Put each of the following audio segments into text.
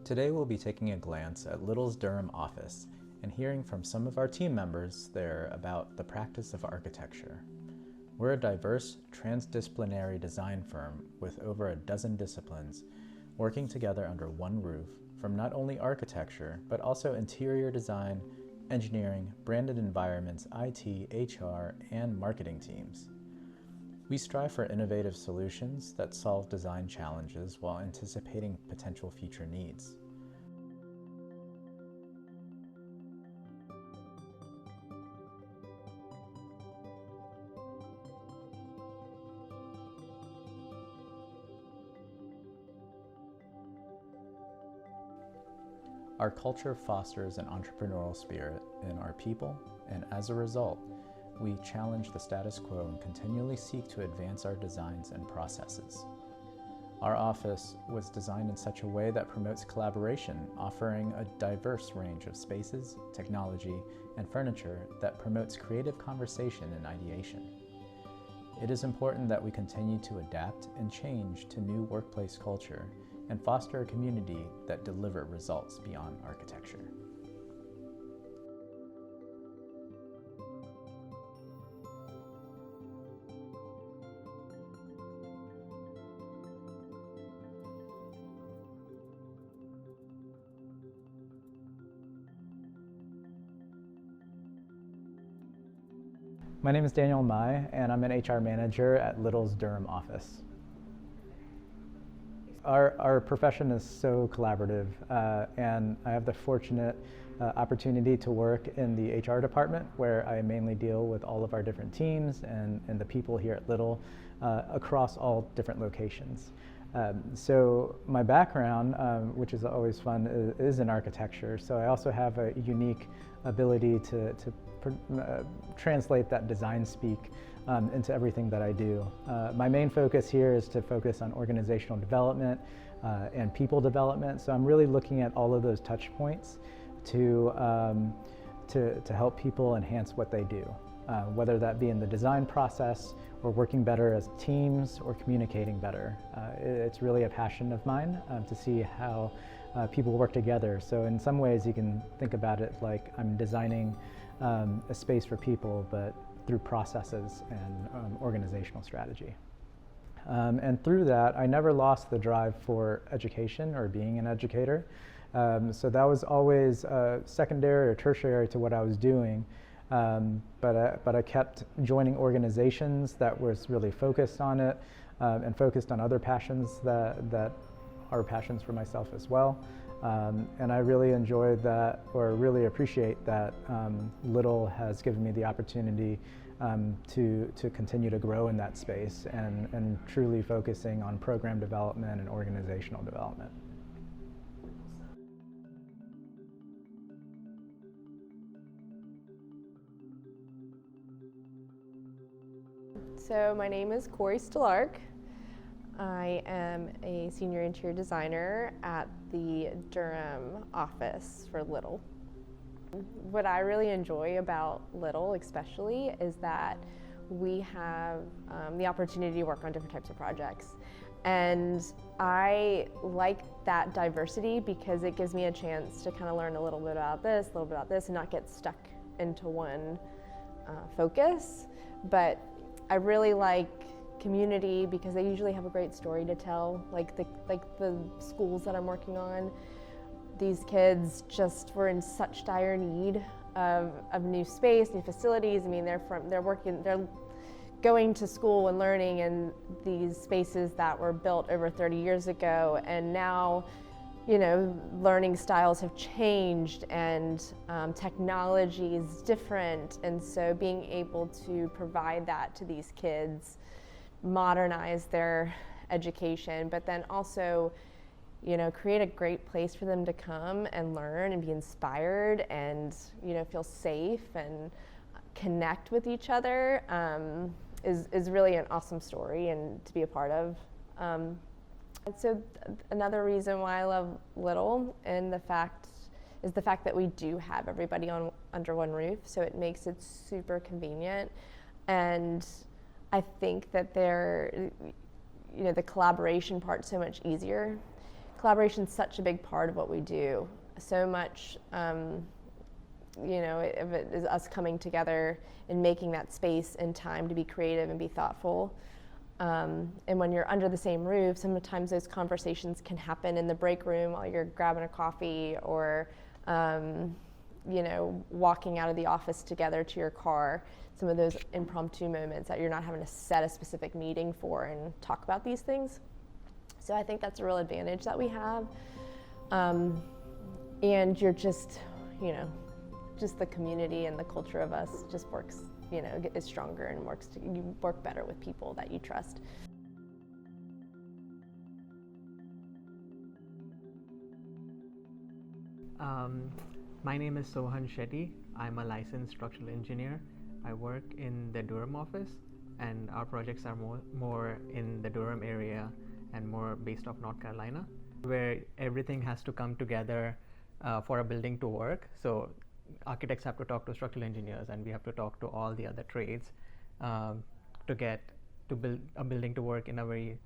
Today we'll be taking a glance at Little's Durham office and hearing from some of our team members there about the practice of architecture. We're a diverse, transdisciplinary design firm with over a dozen disciplines working together under one roof from not only architecture, but also interior design, engineering, branded environments, IT, HR, and marketing teams. We strive for innovative solutions that solve design challenges while anticipating potential future needs. Our culture fosters an entrepreneurial spirit in our people, and as a result, we challenge the status quo and continually seek to advance our designs and processes. Our office was designed in such a way that promotes collaboration, offering a diverse range of spaces, technology, and furniture that promotes creative conversation and ideation. It is important that we continue to adapt and change to new workplace culture and foster a community that deliver results beyond architecture. My name is Daniel Mai, and I'm an HR manager at Little's Durham office. Our profession is so collaborative, and I have the fortunate opportunity to work in the HR department, where I mainly deal with all of our different teams and the people here at Little across all different locations. So my background, which is always fun, is in architecture. So I also have a unique ability to translate that design speak into everything that I do. My main focus here is to focus on organizational development and people development. So I'm really looking at all of those touch points to help people enhance what they do, whether that be in the design process or working better as teams or communicating better. It's really a passion of mine to see how people work together. So in some ways you can think about it like I'm designing a space for people, but through processes and organizational strategy. And through that, I never lost the drive for education or being an educator. So that was always secondary or tertiary to what I was doing. But I kept joining organizations that was really focused on it and focused on other passions that are passions for myself as well. And I really enjoyed that, or really appreciate that Little has given me the opportunity to continue to grow in that space and truly focusing on program development and organizational development. So my name is Corey Stelark. I am a senior interior designer at the Durham office for Little. What I really enjoy about Little especially is that we have the opportunity to work on different types of projects. And I like that diversity because it gives me a chance to kind of learn a little bit about this, and not get stuck into one focus. But I really like community because they usually have a great story to tell, like the schools that I'm working on. These kids just were in such dire need of new space, new facilities. I mean, they're going to school and learning in these spaces that were built over 30 years ago, and now, you know, learning styles have changed and technology is different, and so being able to provide that to these kids, modernize their education, but then also, you know, create a great place for them to come and learn and be inspired and, you know, feel safe and connect with each other is really an awesome story and to be a part of. And so another reason why I love Little is the fact that we do have everybody under one roof, so it makes it super convenient. And I think that the collaboration part's so much easier. collaboration is such a big part of what we do. So much, of it is us coming together and making that space and time to be creative and be thoughtful. And when you're under the same roof, sometimes those conversations can happen in the break room while you're grabbing a coffee or, walking out of the office together to your car. Some of those impromptu moments that you're not having to set a specific meeting for and talk about these things. So I think that's a real advantage that we have. And you're just the community and the culture of us just works, is stronger and you work better with people that you trust. My name is Sohan Shetty. I'm a licensed structural engineer. I work in the Durham office, and our projects are more in the Durham area and more based off North Carolina, where everything has to come together for a building to work. So architects have to talk to structural engineers, and we have to talk to all the other trades to build a building to work in a very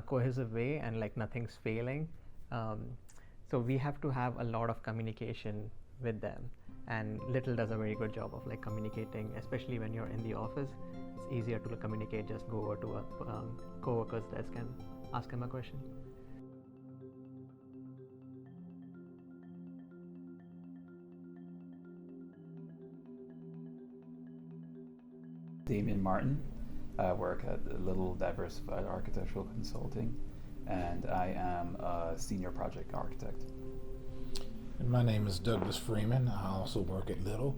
cohesive way and like nothing's failing. So we have to have a lot of communication with them, and Little does a very good job of like communicating, especially when you're in the office. It's easier to communicate. Just go over to a co-worker's desk and ask him a question. Damien Martin. I work at Little Diversified Architectural Consulting, and I am a senior project architect. And my name is Douglas Freeman. I also work at Little,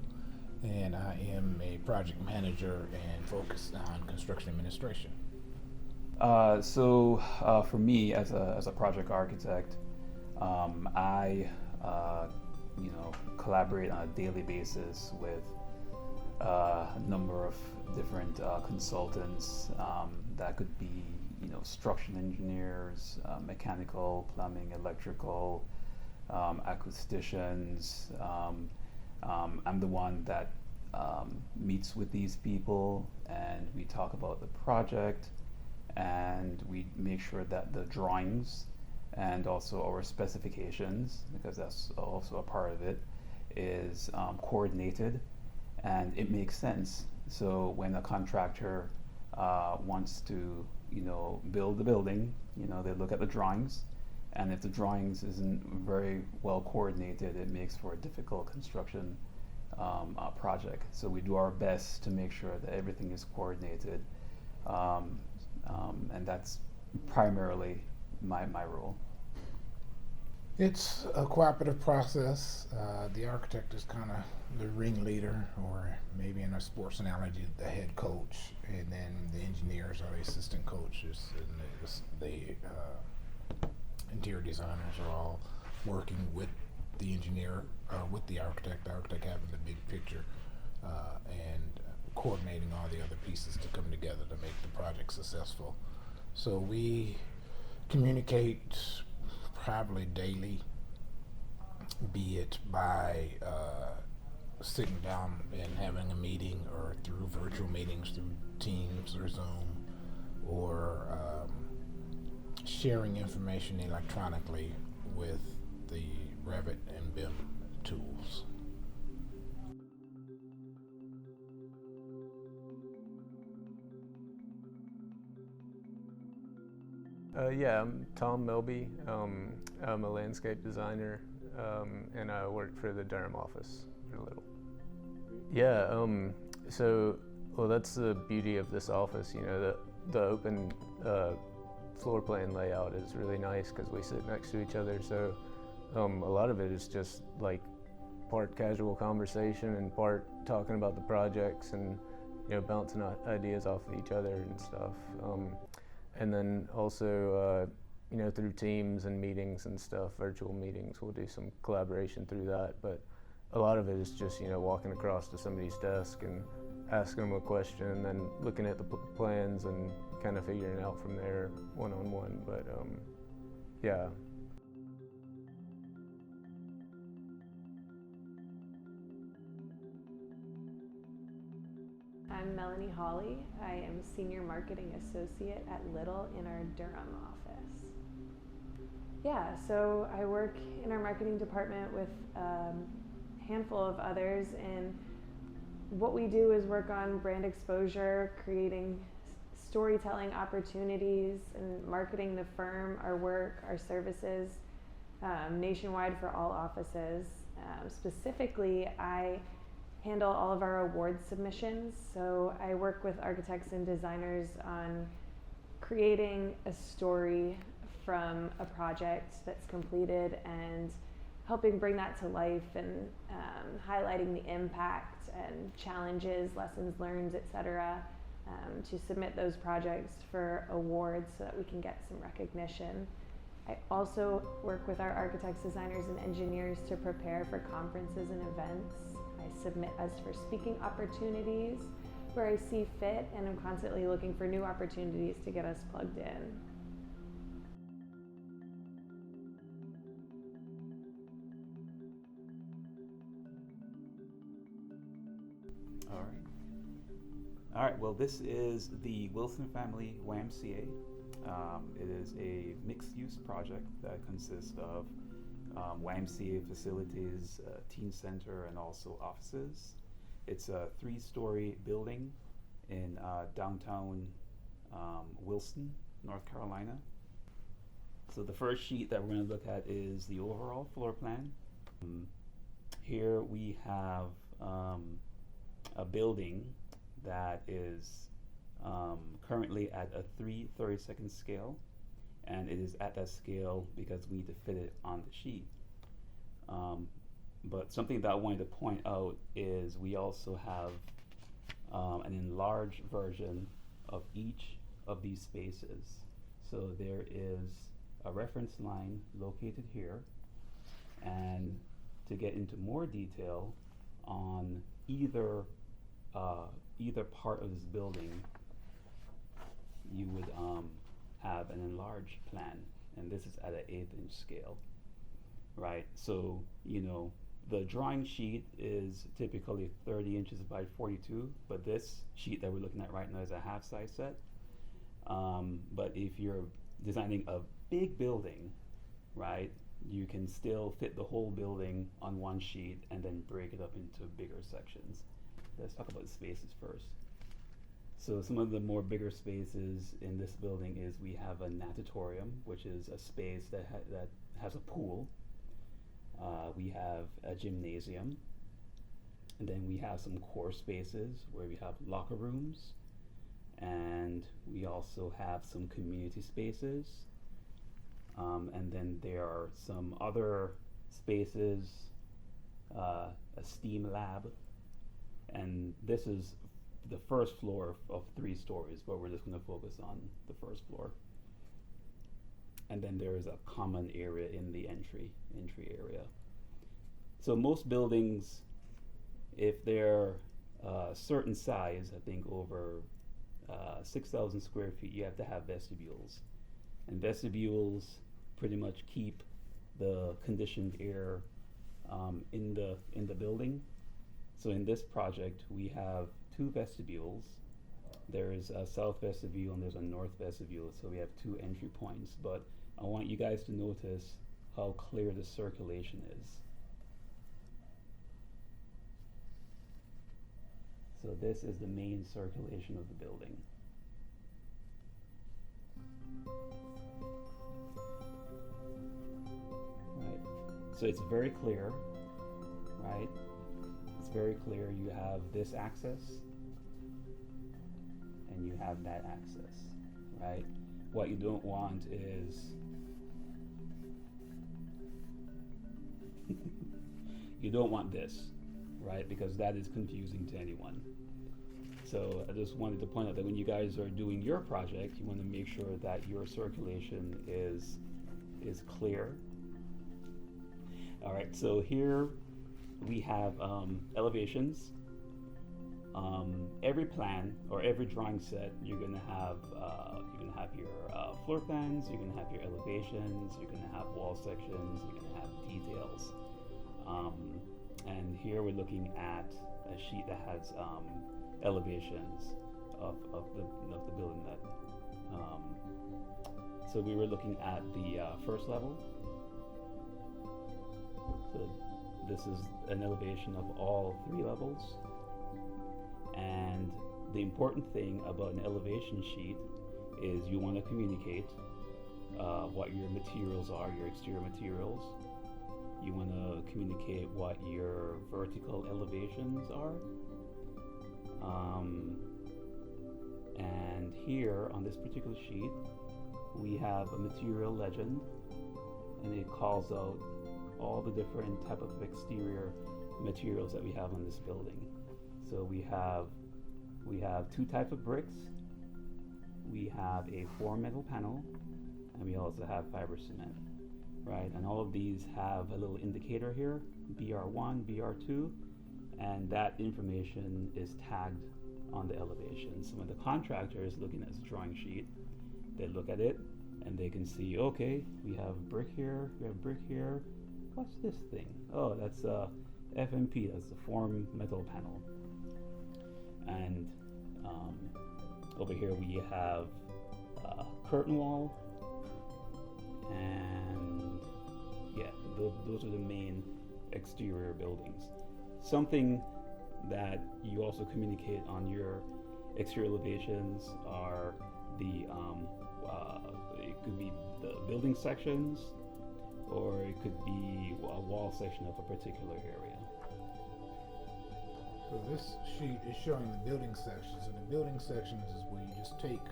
and I am a project manager and focused on construction administration. For me, as a project architect, I collaborate on a daily basis with a number of different consultants. That could be structural engineers, mechanical, plumbing, electrical, acousticians. I'm the one that meets with these people, and we talk about the project, and we make sure that the drawings and also our specifications, because that's also a part of it, is coordinated and it makes sense. So when a contractor wants to build the building, they look at the drawings, and if the drawings isn't very well coordinated, it makes for a difficult construction project. So we do our best to make sure that everything is coordinated, and that's primarily my role. It's a cooperative process. The architect is kind of the ringleader, or maybe in a sports analogy, the head coach, and then the engineers are the assistant coaches, and the interior designers are all working with the engineer, with the architect having the big picture, and coordinating all the other pieces to come together to make the project successful. So we communicate probably daily, be it by sitting down and having a meeting, or through virtual meetings through Teams or Zoom, or sharing information electronically with the Revit and BIM tools. I'm Tom Melby. I'm a landscape designer, and I work for the Durham office for Little. That's the beauty of this office. The open floor plan layout is really nice because we sit next to each other. So a lot of it is just like part casual conversation and part talking about the projects and bouncing ideas off of each other and stuff. And then also, through Teams and meetings and stuff, virtual meetings, we'll do some collaboration through that. But a lot of it is just, walking across to somebody's desk and asking them a question, and then looking at the plans and kind of figuring it out from there one-on-one. But yeah. I'm Melanie Hawley. I am Senior Marketing Associate at Little in our Durham office. Yeah, so I work in our marketing department with a handful of others, and what we do is work on brand exposure, creating storytelling opportunities, and marketing the firm, our work, our services nationwide for all offices. Specifically, I handle all of our award submissions, so I work with architects and designers on creating a story from a project that's completed and helping bring that to life, and highlighting the impact and challenges, lessons learned, etc., to submit those projects for awards so that we can get some recognition. I also work with our architects, designers, and engineers to prepare for conferences and events. I submit us for speaking opportunities where I see fit, and I'm constantly looking for new opportunities to get us plugged in. All right, well, this is the Wilson Family YMCA. It is a mixed-use project that consists of YMCA facilities, teen center, and also offices. It's a 3-story building in downtown Wilson, North Carolina. So the first sheet that we're going to look at is the overall floor plan. Here we have a building that is currently at a 3/32 scale, and it is at that scale because we need to fit it on the sheet. But something that I wanted to point out is we also have an enlarged version of each of these spaces. So there is a reference line located here, and to get into more detail on either part of this building, you would have an enlarged plan, and this is at an 1/8" scale, right? So, you know, the drawing sheet is typically 30 inches by 42, but this sheet that we're looking at right now is a half-size set. But if you're designing a big building, right, you can still fit the whole building on one sheet and then break it up into bigger sections. Let's talk about the spaces first. So some of the more bigger spaces in this building is we have a natatorium, which is a space that has a pool. We have a gymnasium, and then we have some core spaces where we have locker rooms, and we also have some community spaces. And then there are some other spaces, a STEAM lab, and this is the first floor of 3 stories, but we're just going to focus on the first floor. And then there is a common area in the entry area. So most buildings, if they're a certain size, I think over 6,000 square feet, you have to have vestibules. And vestibules pretty much keep the conditioned air in the building. So in this project, we have 2 vestibules. There is a south vestibule and there's a north vestibule, so we have 2 entry points. But I want you guys to notice how clear the circulation is. So this is the main circulation of the building. Right. So it's very clear, right? It's very clear. You have this access and you have that access, right? What you don't want is you don't want this, right? Because that is confusing to anyone. So I just wanted to point out that when you guys are doing your project, you want to make sure that your circulation is clear. All right, so here we have elevations. Every plan or every drawing set, you're gonna have your floor plans, you're gonna have your elevations, you're gonna have wall sections, you're gonna have details. And here we're looking at a sheet that has elevations of the building. So we were looking at the first level, So this is an elevation of all 3 levels. And the important thing about an elevation sheet is you want to communicate what your materials are, your exterior materials. You want to communicate what your vertical elevations are. And here on this particular sheet, we have a material legend, and it calls out all the different type of exterior materials that we have on this building. So we have 2 types of bricks. We have a 4 metal panel, and we also have fiber cement, right? And all of these have a little indicator here, BR1, BR2, and that information is tagged on the elevation. So when the contractor is looking at this drawing sheet, they look at it and they can see, okay, we have brick here, we have brick here. What's this thing? Oh, that's FMP, that's the form metal panel. And over here we have curtain wall, and yeah, those are the main exterior buildings. Something that you also communicate on your exterior elevations are the it could be the building sections, or it could be a wall section of a particular area. So this sheet is showing the building sections, and the building sections is where you just take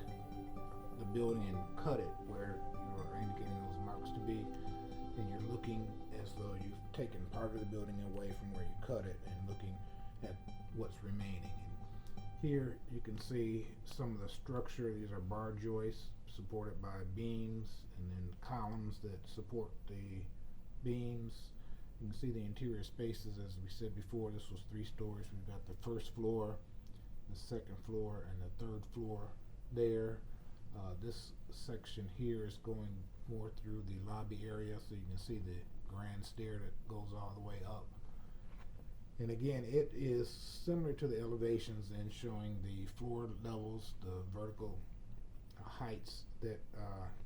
the building and cut it where you're indicating those marks to be, and you're looking as though you've taken part of the building away from where you cut it and looking at what's remaining. And here you can see some of the structure. These are bar joists supported by beams, and then columns that support the beams. You can see the interior spaces. As we said before, this was 3 stories. We've got the first floor, the second floor, and the third floor there. This section here is going more through the lobby area, so you can see the grand stair that goes all the way up. And again, it is similar to the elevations in showing the floor levels, the vertical heights that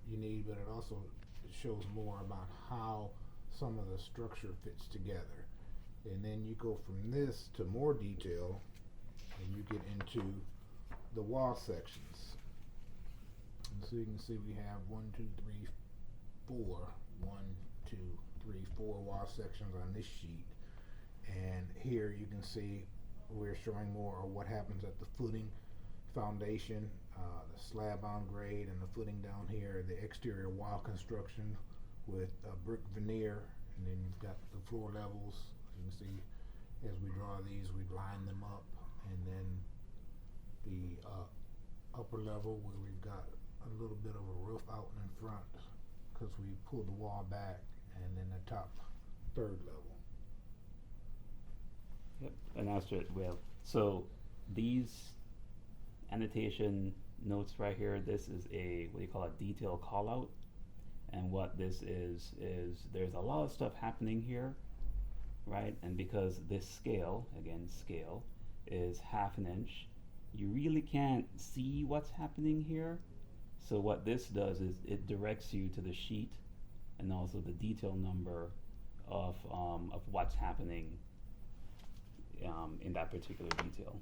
you need, but it also shows more about how some of the structure fits together. And then you go from this to more detail, and you get into the wall sections. And so you can see we have 1, 2, 3, 4. 1, 2, 3, 4 wall sections on this sheet. And here you can see we're showing more of what happens at the footing, foundation, the slab on grade, and the footing down here, the exterior wall construction with brick veneer, and then you've got the floor levels. You can see as we draw these, we line them up, and then the upper level where we've got a little bit of a roof out in front because we pulled the wall back, and then the top 3rd level. Yep, and that's it. Well, so these annotation notes right here, this is a, what do you call it, detail call out. And what this is there's a lot of stuff happening here, right? And because this scale, again, scale, is 1/2 inch, you really can't see what's happening here. So what this does is it directs you to the sheet and also the detail number of what's happening in that particular detail.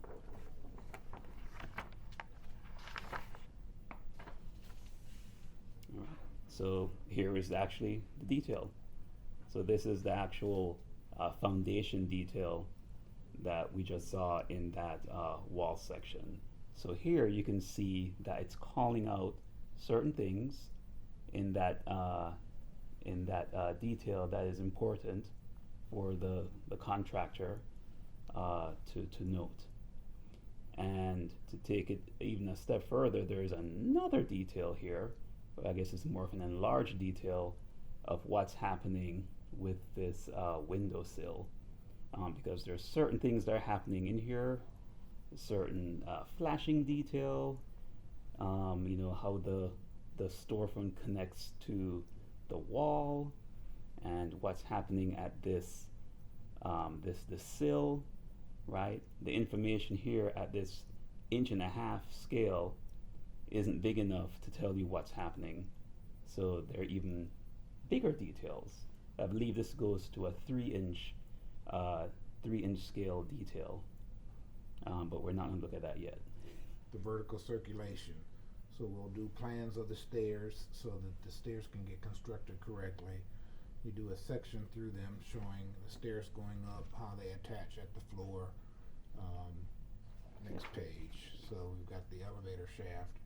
All right. So here is actually the detail. So this is the actual foundation detail that we just saw in that wall section. So here you can see that it's calling out certain things in that detail that is important for the contractor to note. And to take it even a step further, there is another detail here. I guess it's more of an enlarged detail of what's happening with this windowsill, because there's certain things that are happening in here, certain flashing detail, you know, how the storefront connects to the wall, and what's happening at this this sill, right? The information here at this 1.5 inch scale isn't big enough to tell you what's happening. So there are even bigger details I believe this goes to a 3-inch scale detail, but we're not going to look at that yet. The vertical circulation. So we'll do plans of the stairs so that the stairs can get constructed correctly. We do a section through them showing the stairs going up, how they attach at the floor. Next page. So we've got the elevator shaft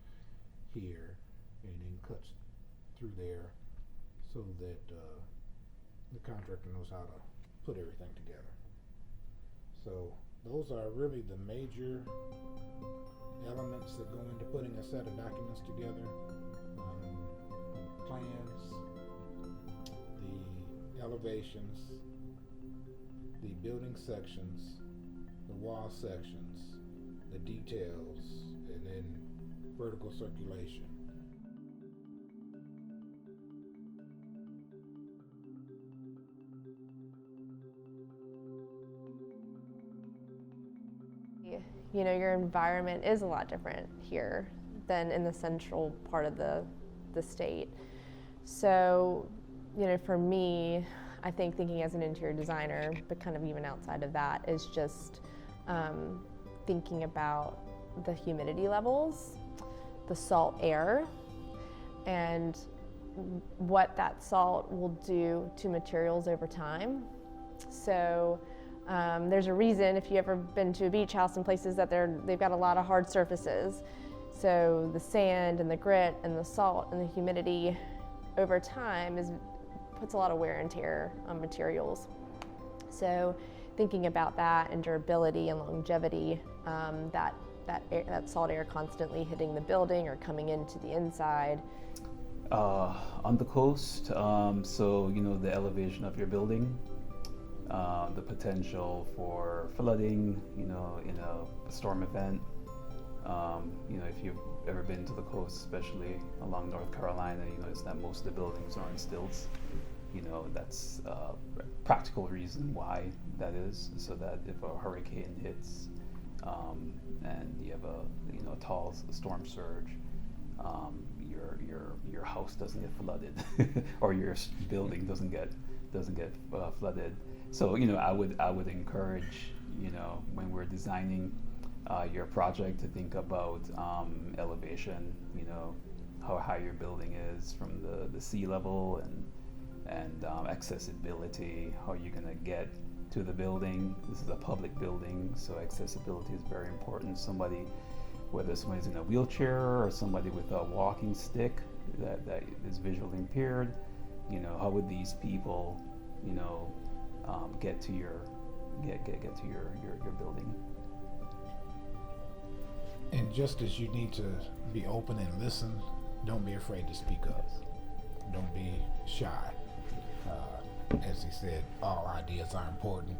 here, and then cuts through there so that the contractor knows how to put everything together. So those are really the major elements that go into putting a set of documents together. Plans, the elevations, the building sections, the wall sections, the details, and then vertical circulation. You know, your environment is a lot different here than in the central part of the state. So, you know, for me, I think thinking as an interior designer, but kind of even outside of that, is just thinking about the humidity levels, the salt air, and what that salt will do to materials over time. So there's a reason, if you've ever been to a beach house in places that they've got a lot of hard surfaces. So the sand and the grit and the salt and the humidity over time puts a lot of wear and tear on materials. So thinking about that and durability and longevity, that salt air constantly hitting the building or coming into the inside. On the coast, so you know, the elevation of your building, the potential for flooding, you know, in a storm event. You know, if you've ever been to the coast, especially along North Carolina, you notice that most of the buildings are on stilts. You know, that's a practical reason why that is, so that if a hurricane hits and you have a tall storm surge, your house doesn't get flooded or your building doesn't get flooded. So, you know, I would encourage, you know, when we're designing your project, to think about elevation, you know, how high your building is from the sea level, and accessibility, how you're gonna get to the building. This is a public building, so accessibility is very important. Whether somebody's in a wheelchair or somebody with a walking stick that is visually impaired, you know, how would these people, you know, get to your building? And just as you need to be open and listen, don't be afraid to speak up. Don't be shy. As he said, all ideas are important.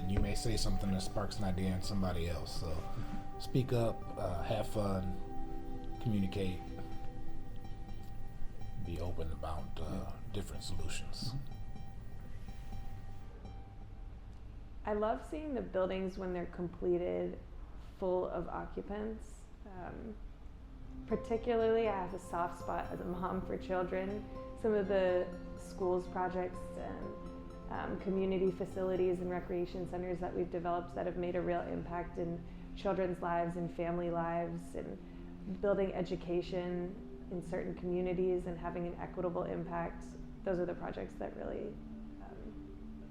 You may say something that sparks an idea in somebody else. So speak up, have fun, communicate, be open about different solutions. I love seeing the buildings when they're completed full of occupants. Particularly, I have a soft spot as a mom for children. Some of the schools projects and community facilities and recreation centers that we've developed that have made a real impact in children's lives and family lives, and building education in certain communities and having an equitable impact. Those are the projects that really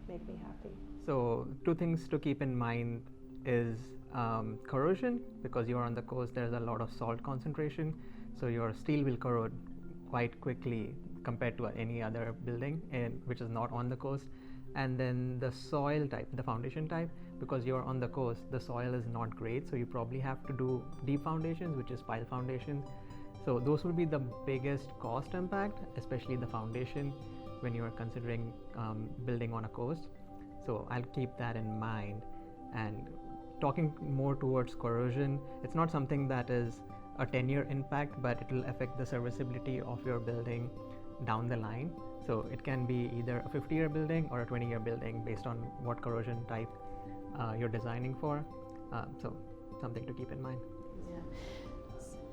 make me happy. So 2 things to keep in mind is corrosion, because you're on the coast, there's a lot of salt concentration, so your steel will corrode quite quickly compared to any other building which is not on the coast. And then the soil type, the foundation type, because you're on the coast, the soil is not great, so you probably have to do deep foundations, which is pile foundations. So those will be the biggest cost impact, especially the foundation, when you're considering building on a coast. So I'll keep that in mind. And talking more towards corrosion, it's not something that is a 10-year impact, but it will affect the serviceability of your building down the line. So it can be either a 50-year building or a 20-year building based on what corrosion type you're designing for. So something to keep in mind. Yeah.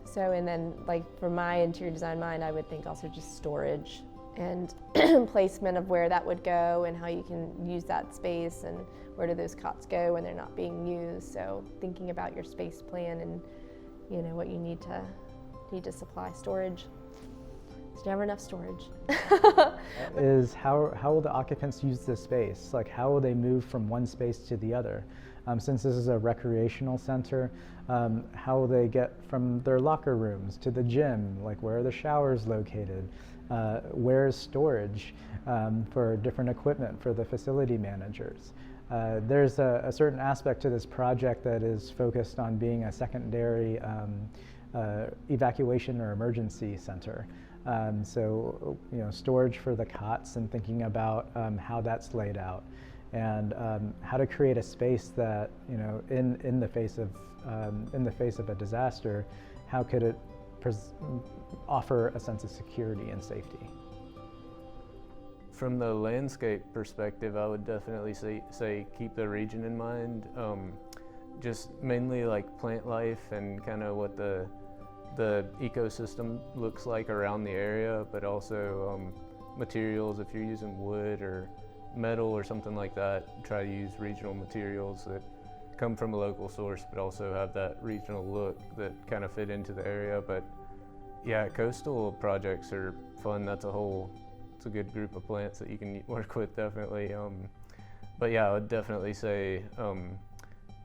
So, and then like for my interior design mind, I would think also just storage. and placement of where that would go and how you can use that space and where do those cots go when they're not being used. So thinking about your space plan and what you need to supply storage. There's never enough storage. Is how will the occupants use this space? Like, how will they move from one space to the other? Since this is a recreational center, how will they get from their locker rooms to the gym? Like, where are the showers located? Where is storage for different equipment for the facility managers? There's a certain aspect to this project that is focused on being a secondary evacuation or emergency center. So, storage for the cots and thinking about how that's laid out, and how to create a space that, in the face of a disaster, how could it offer a sense of security and safety? From the landscape perspective, I would definitely say keep the region in mind. Just mainly like plant life and kind of what the ecosystem looks like around the area, but also materials. If you're using wood or metal or something like that, try to use regional materials that come from a local source, but also have that regional look that kind of fit into the area. But yeah, coastal projects are fun. It's a good group of plants that you can work with, definitely. But yeah, I would definitely say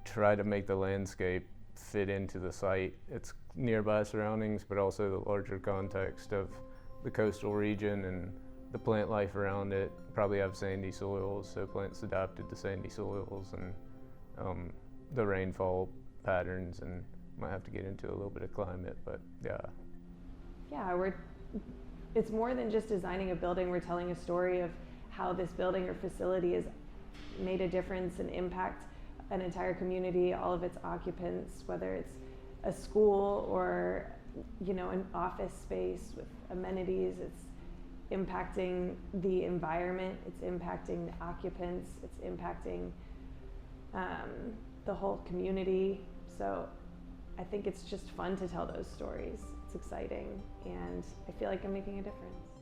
try to make the landscape fit into the site. It's nearby surroundings, but also the larger context of the coastal region and the plant life around it. Probably have sandy soils, so plants adapted to sandy soils, and the rainfall patterns, and might have to get into a little bit of climate, but yeah. Yeah, it's more than just designing a building. We're telling a story of how this building or facility has made a difference and impact an entire community, all of its occupants, whether it's a school or an office space with amenities. It's impacting the environment, it's impacting the occupants, it's impacting the whole community. So I think it's just fun to tell those stories. It's exciting, and I feel like I'm making a difference.